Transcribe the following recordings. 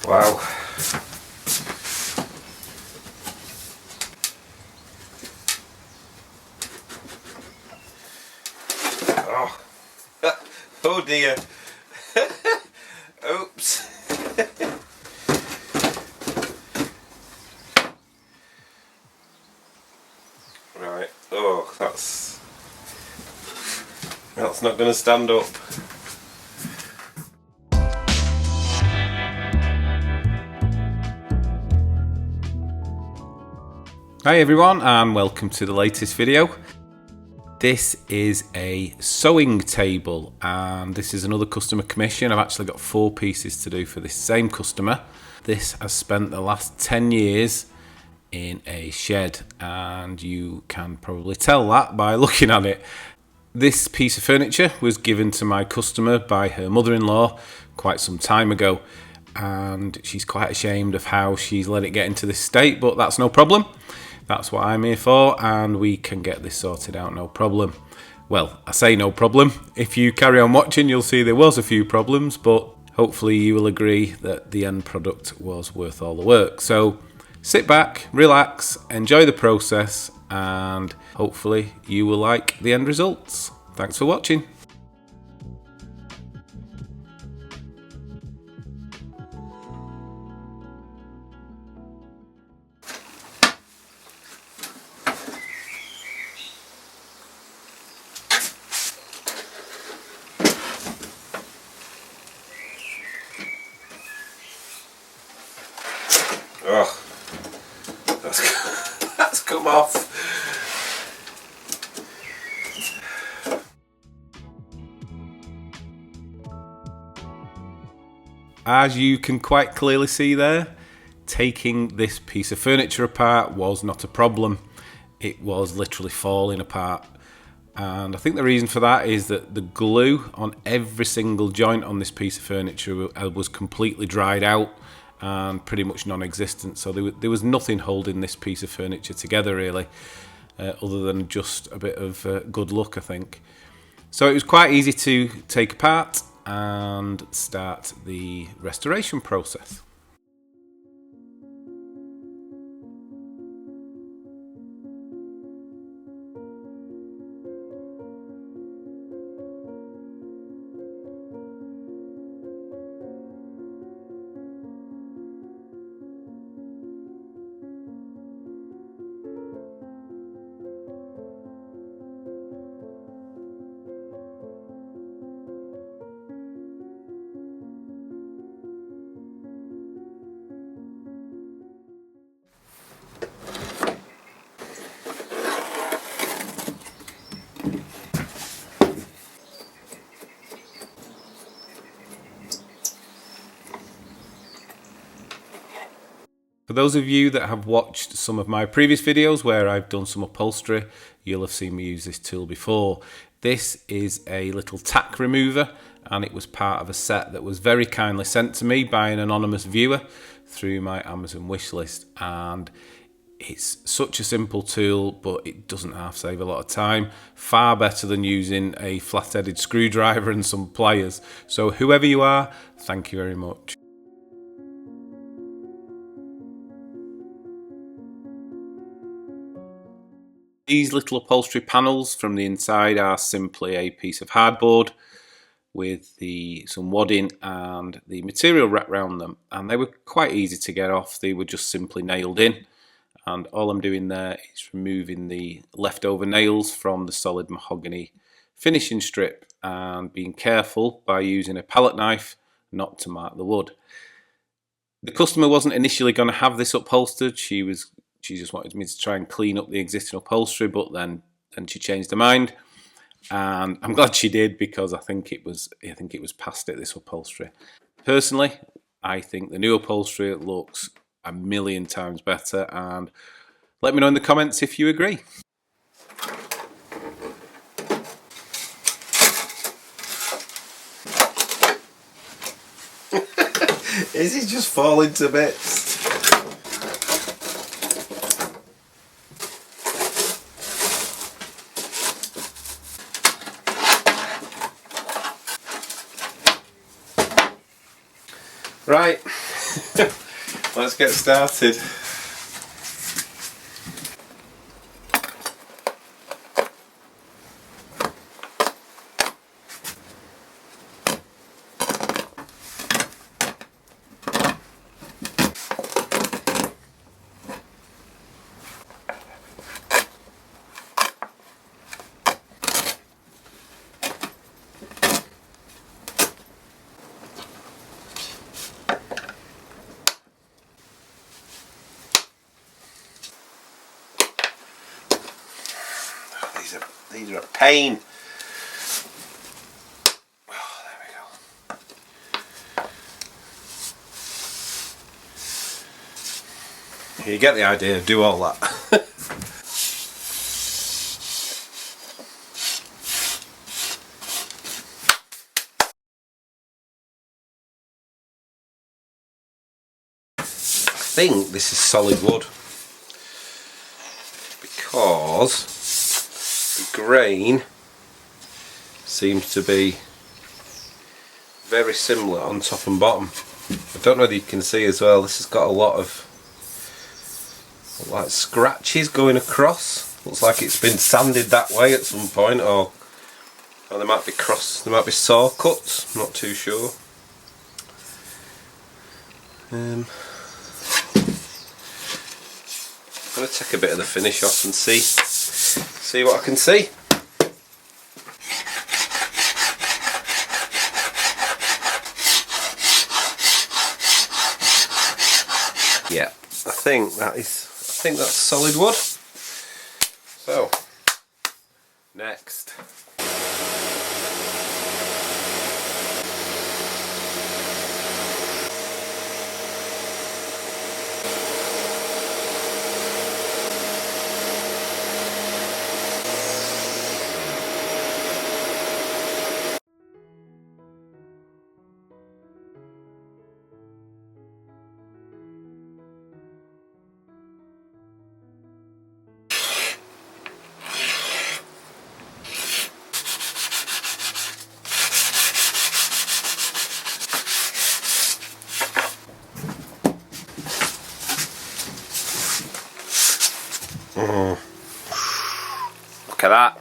Wow. Oh, oh dear. Oops. Right. Oh, that's not going to stand up. Hi everyone, and welcome to the latest video. This is a sewing table, and this is another customer commission. I've actually got 4 pieces to do for this same customer. This has spent the last 10 years in a shed, and you can probably tell that by looking at it. This piece of furniture was given to my customer by her mother-in-law quite some time ago, and she's quite ashamed of how she's let it get into this state, but that's no problem. That's what I'm here for, and we can get this sorted out, no problem. Well, I say no problem. If you carry on watching, you'll see there was a few problems, but hopefully you will agree that the end product was worth all the work. So sit back, relax, enjoy the process, and hopefully you will like the end results. Thanks for watching. Oh, that's come off. As you can quite clearly see there, taking this piece of furniture apart was not a problem. It was literally falling apart. And I think the reason for that is that the glue on every single joint on this piece of furniture was completely dried out and pretty much non-existent. So there was nothing holding this piece of furniture together really, other than just a bit of good luck, I think. So it was quite easy to take apart and start the restoration process. For those of you that have watched some of my previous videos where I've done some upholstery, you'll have seen me use this tool before. This is a little tack remover, and it was part of a set that was very kindly sent to me by an anonymous viewer through my Amazon wishlist. And it's such a simple tool, but it doesn't half save a lot of time. Far better than using a flat-headed screwdriver and some pliers. So whoever you are, thank you very much. These little upholstery panels from the inside are simply a piece of hardboard with some wadding and the material wrapped around them, and they were quite easy to get off. They were just simply nailed in, and all I'm doing there is removing the leftover nails from the solid mahogany finishing strip and being careful by using a palette knife not to mark the wood. The customer wasn't initially going to have this upholstered. She just wanted me to try and clean up the existing upholstery, but then she changed her mind, and I'm glad she did, because I think it was past it, this upholstery. Personally, I think the new upholstery looks a million times better, and let me know in the comments if you agree. Is he just falling to bits? Right, Let's get started. These are a pain. Oh, there we go. You get the idea, do all that. I think this is solid wood because the grain seems to be very similar on top and bottom. I don't know whether you can see as well, this has got a lot of like scratches going across. Looks like it's been sanded that way at some point, or there might be saw cuts, I'm not too sure. I'm going to take a bit of the finish off and see what I can see. Yeah, I think that's solid wood. So, next. Look at that.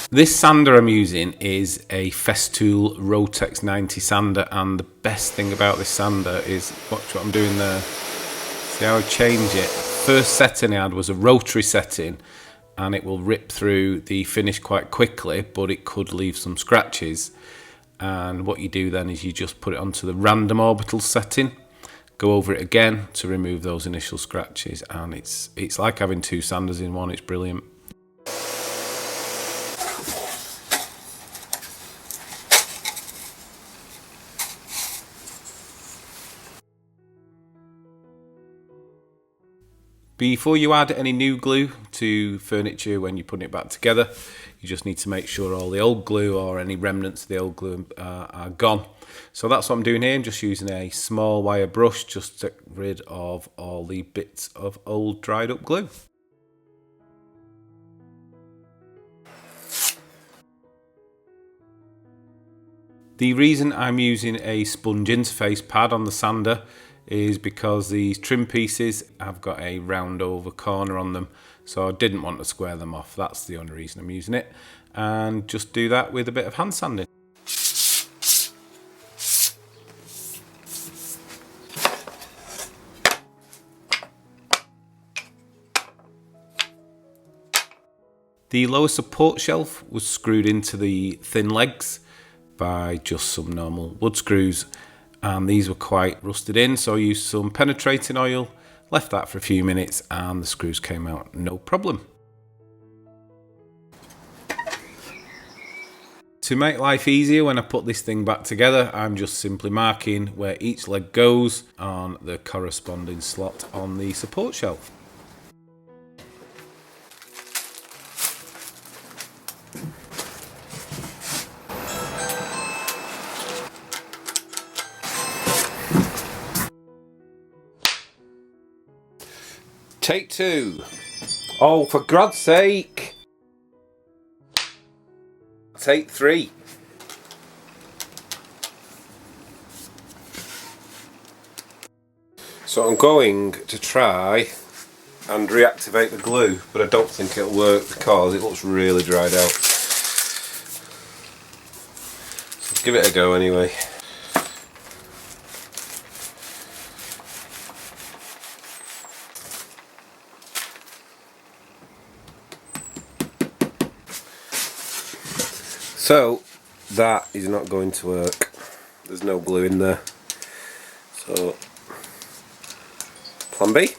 This sander I'm using is a Festool Rotex 90 sander, and the best thing about this sander is, watch what I'm doing there. See how I change it? First setting I had was a rotary setting, and it will rip through the finish quite quickly, but it could leave some scratches. And what you do then is you just put it onto the random orbital setting, go over it again to remove those initial scratches, and it's like having two sanders in one. It's brilliant. Before you add any new glue to furniture when you're putting it back together, you just need to make sure all the old glue or any remnants of the old glue are gone. So that's what I'm doing here. I'm just using a small wire brush just to get rid of all the bits of old dried up glue. The reason I'm using a sponge interface pad on the sander is because these trim pieces have got a round over corner on them, so I didn't want to square them off. That's the only reason I'm using it, and just do that with a bit of hand sanding. The lower support shelf was screwed into the thin legs by just some normal wood screws, and these were quite rusted in, so I used some penetrating oil, left that for a few minutes, and the screws came out no problem. To make life easier when I put this thing back together, I'm just simply marking where each leg goes on the corresponding slot on the support shelf. Take two. Oh, for God's sake! Take 3. So I'm going to try and reactivate the glue, but I don't think it'll work because it looks really dried out. So give it a go anyway. So that is not going to work. There's no glue in there. So plan B.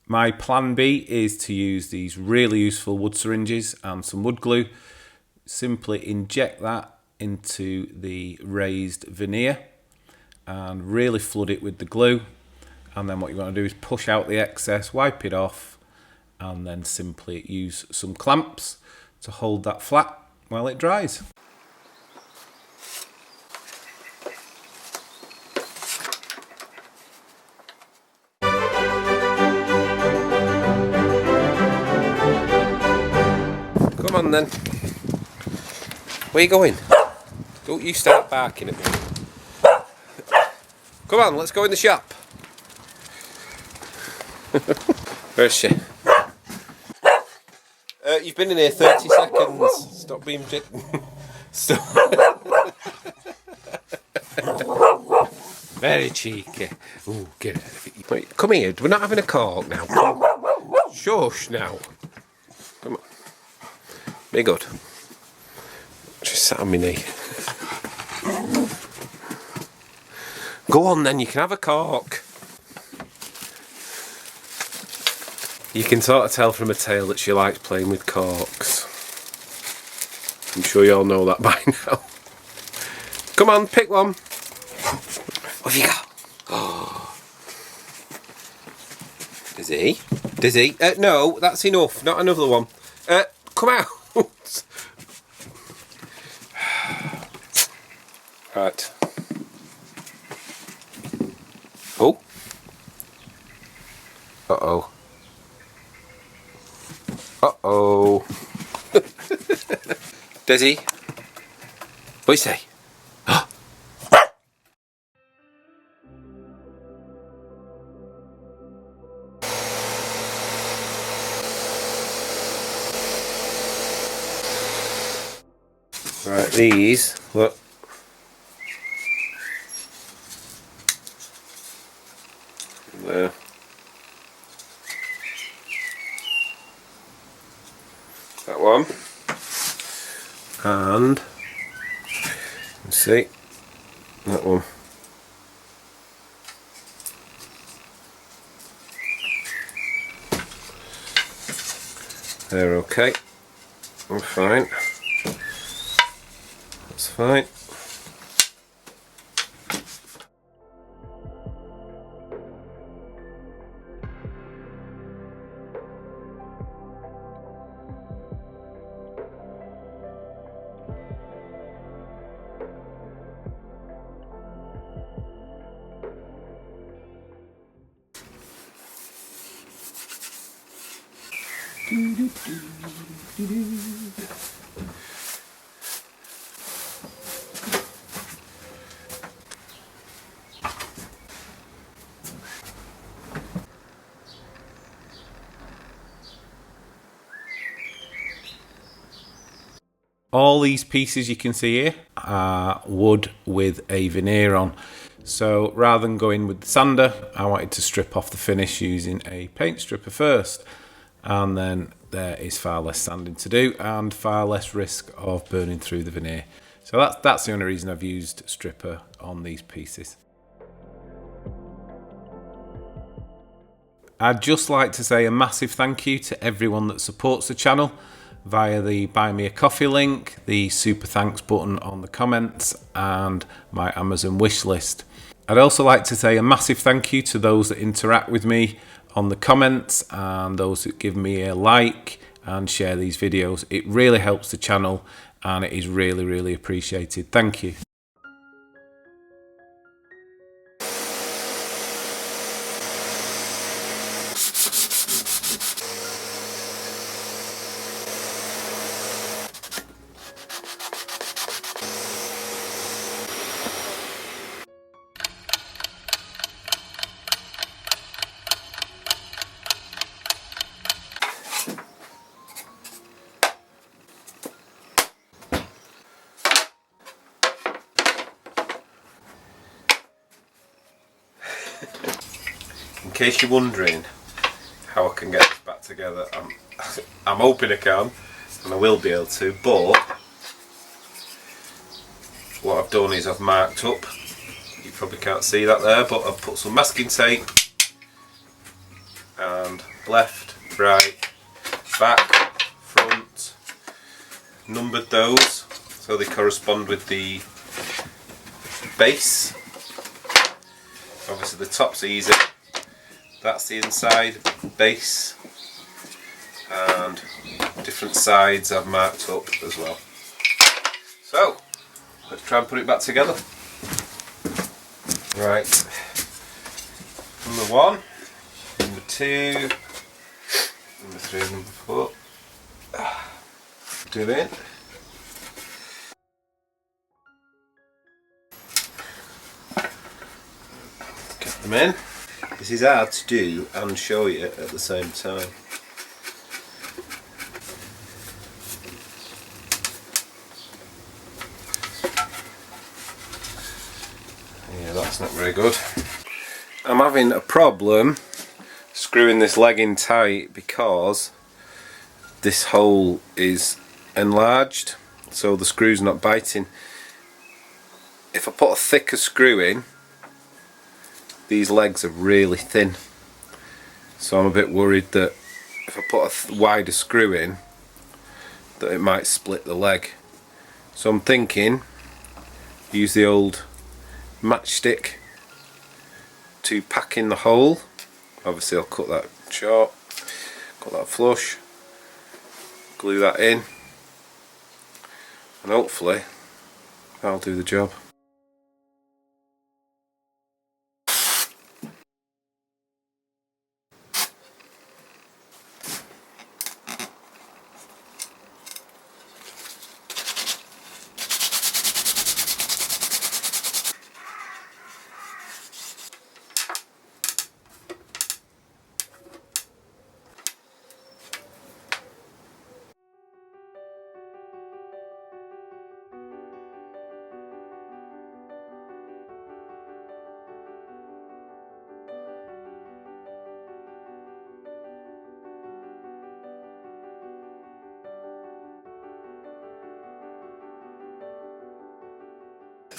My plan B is to use these really useful wood syringes and some wood glue. Simply inject that into the raised veneer and really flood it with the glue. And then what you want to do is push out the excess, wipe it off, and then simply use some clamps to hold that flat while it dries. Come on then. Where are you going? Don't you start barking at me. Come on, let's go in the shop. Where is she? You've been in here 30 seconds. Stop being Stop. Very cheeky. Ooh, get out of it. Wait, come here. We're not having a cork now. Shush now. Come on. Be good. Just sat on my knee. Go on then, you can have a cork. You can sort of tell from her tail that she likes playing with corks. I'm sure you all know that by now. Come on, pick one. Off you go. Oh. Dizzy? Dizzy? No, that's enough. Not another one. Come out. Right. Oh. Uh-oh. Uh-oh. Dizzy? What do you say? Right, these, look. There. That one. And let's see that one. They're okay. I'm fine. That's fine. All these pieces you can see here are wood with a veneer on. So rather than going with the sander, I wanted to strip off the finish using a paint stripper first. And then there is far less sanding to do and far less risk of burning through the veneer. So that's the only reason I've used stripper on these pieces. I'd just like to say a massive thank you to everyone that supports the channel via the Buy Me a Coffee link, the super thanks button on the comments, and my Amazon wish list. I'd also like to say a massive thank you to those that interact with me on the comments and those that give me a like and share these videos. It really helps the channel and it is really, really appreciated. Thank you. case you're wondering how I can get this back together, I'm hoping I can, and I will be able to, but what I've done is I've marked up, you probably can't see that there, but I've put some masking tape and left, right, back, front, numbered those so they correspond with the base. Obviously the top's easy, that's the inside base, and different sides I've marked up as well. So let's try and put it back together. Right, number 1, number 2, number 3, number 4. Do it. Get them in. This is hard to do and show you at the same time. Yeah, that's not very good. I'm having a problem screwing this leg in tight because this hole is enlarged, so the screw's not biting. If I put a thicker screw in, these legs are really thin, so I'm a bit worried that if I put a wider screw in that it might split the leg. So I'm thinking use the old matchstick to pack in the hole. Obviously I'll cut that short, cut that flush, glue that in, and hopefully that'll do the job.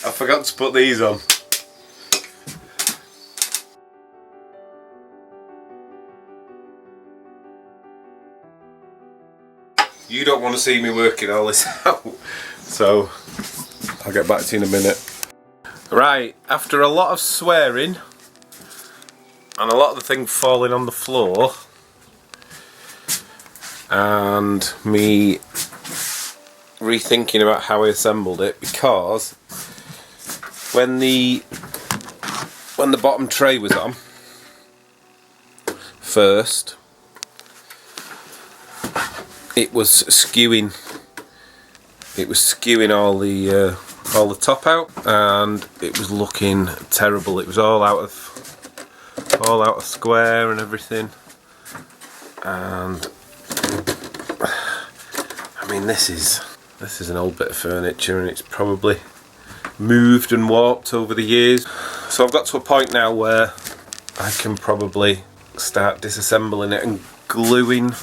I forgot to put these on. You don't want to see me working all this out, so I'll get back to you in a minute. Right, after a lot of swearing and a lot of the thing falling on the floor and me rethinking about how I assembled it, because when the bottom tray was on first, it was skewing all the top out, and it was looking terrible. It was all out of square and everything, and I mean this is an old bit of furniture, and it's probably moved and warped over the years. So I've got to a point now where I can probably start disassembling it and gluing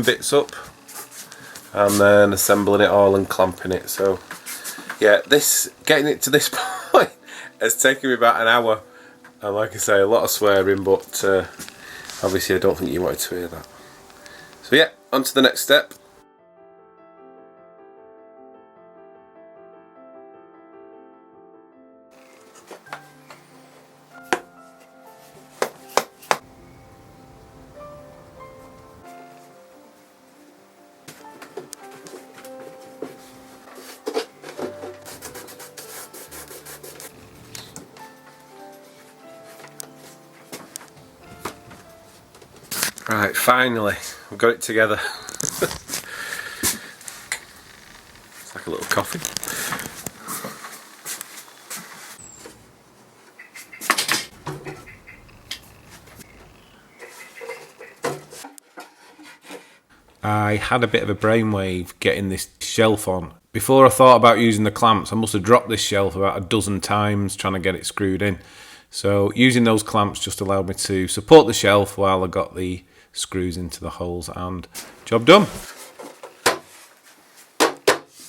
bits up, and then assembling it all and clamping it. So yeah, getting it to this point has taken me about an hour, and like I say, a lot of swearing, but obviously I don't think you wanted to hear that. So yeah, on to the next step. Right, finally, we've got it together. It's like a little coffin. I had a bit of a brainwave getting this shelf on. Before I thought about using the clamps, I must have dropped this shelf about a dozen times trying to get it screwed in. So using those clamps just allowed me to support the shelf while I got the screws into the holes, and job done. A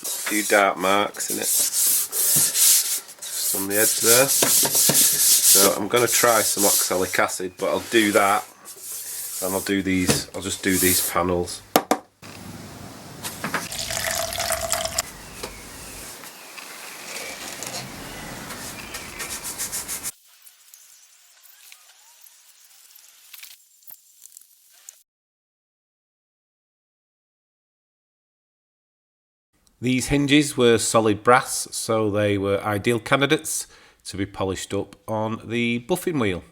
few dark marks in it, just on the edge there. So I'm going to try some oxalic acid, but I'll do that and I'll just do these panels. These hinges were solid brass, so they were ideal candidates to be polished up on the buffing wheel.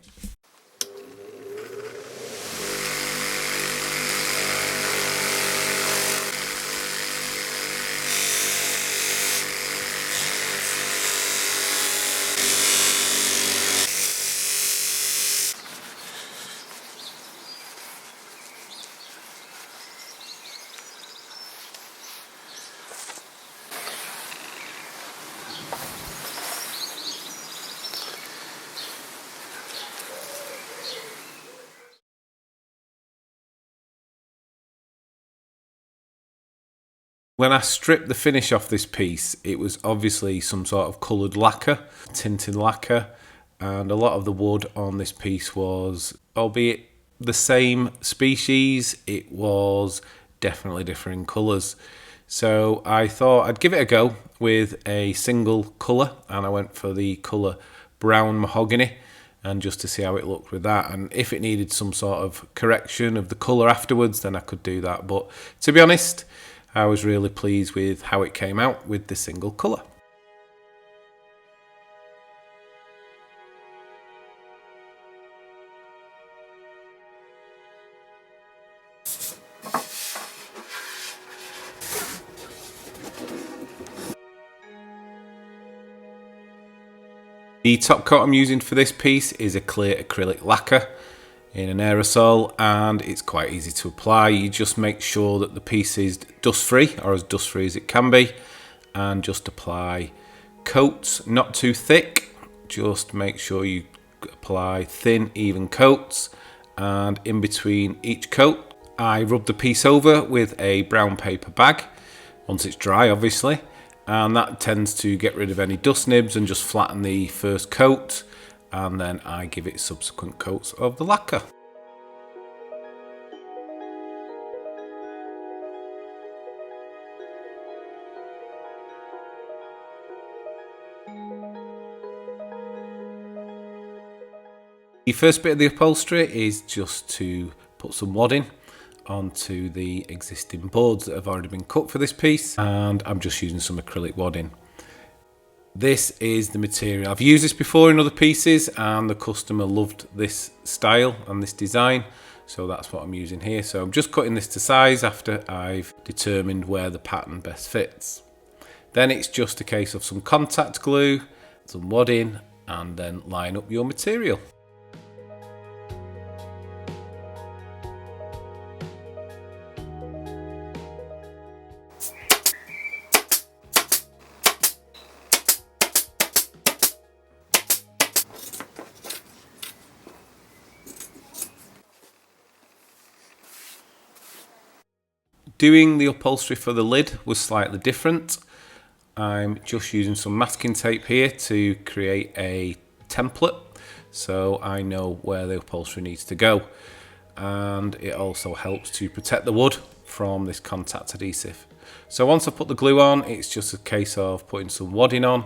When I stripped the finish off this piece, it was obviously some sort of coloured lacquer, tinted lacquer, and a lot of the wood on this piece was, albeit the same species, it was definitely differing colours. So I thought I'd give it a go with a single colour, and I went for the colour brown mahogany, and just to see how it looked with that, and if it needed some sort of correction of the colour afterwards, then I could do that. But to be honest, I was really pleased with how it came out with the single colour. The top coat I'm using for this piece is a clear acrylic lacquer in an aerosol, and it's quite easy to apply. You just make sure that the piece is dust free, or as dust free as it can be, and just apply coats, not too thick. Just make sure you apply thin, even coats, and in between each coat I rub the piece over with a brown paper bag once it's dry, obviously, and that tends to get rid of any dust nibs and just flatten the first coat, and then I give it subsequent coats of the lacquer. The first bit of the upholstery is just to put some wadding onto the existing boards that have already been cut for this piece, and I'm just using some acrylic wadding. This is the material. I've used this before in other pieces, and the customer loved this style and this design, so that's what I'm using here. So I'm just cutting this to size after I've determined where the pattern best fits. Then it's just a case of some contact glue, some wadding, and then line up your material. Doing the upholstery for the lid was slightly different. I'm just using some masking tape here to create a template, so I know where the upholstery needs to go, and it also helps to protect the wood from this contact adhesive. So once I put the glue on, it's just a case of putting some wadding on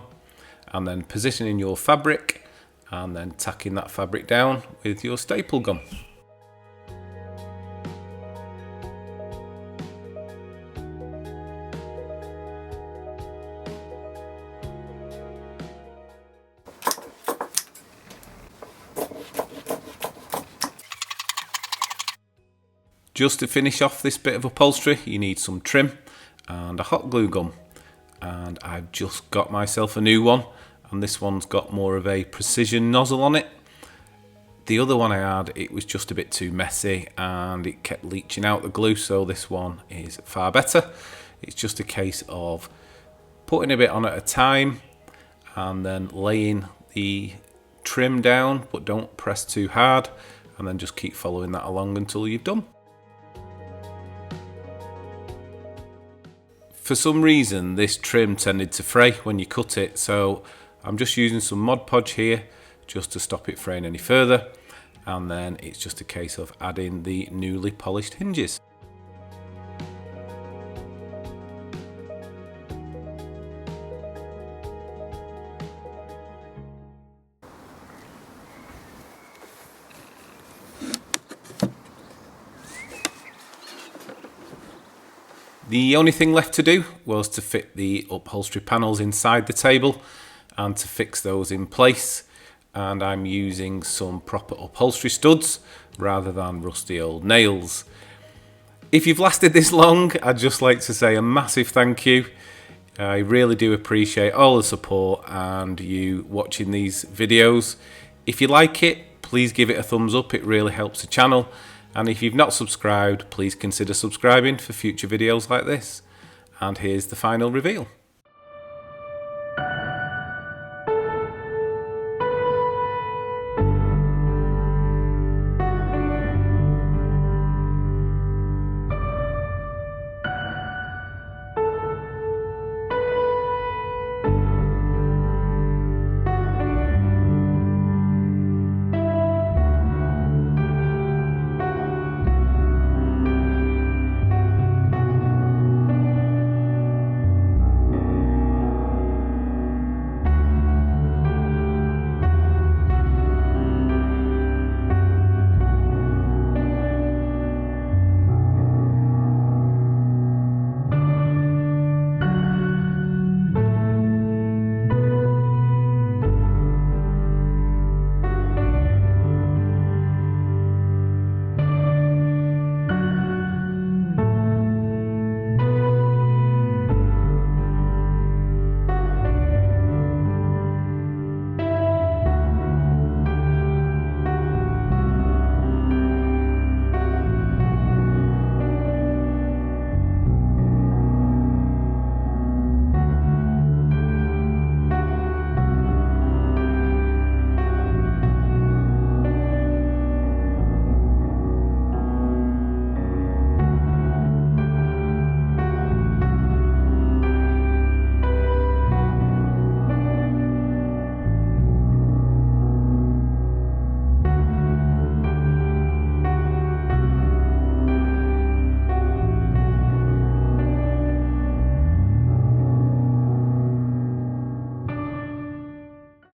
and then positioning your fabric and then tacking that fabric down with your staple gun. Just to finish off this bit of upholstery, you need some trim and a hot glue gun. And I've just got myself a new one, and this one's got more of a precision nozzle on it. The other one I had, it was just a bit too messy and it kept leaching out the glue, so this one is far better. It's just a case of putting a bit on at a time and then laying the trim down, but don't press too hard, and then just keep following that along until you've done. For some reason this trim tended to fray when you cut it, so I'm just using some Mod Podge here just to stop it fraying any further, and then it's just a case of adding the newly polished hinges. The only thing left to do was to fit the upholstery panels inside the table and to fix those in place, and I'm using some proper upholstery studs rather than rusty old nails. If you've lasted this long, I'd just like to say a massive thank you. I really do appreciate all the support and you watching these videos. If you like it, please give it a thumbs up, it really helps the channel. And if you've not subscribed, please consider subscribing for future videos like this. And here's the final reveal.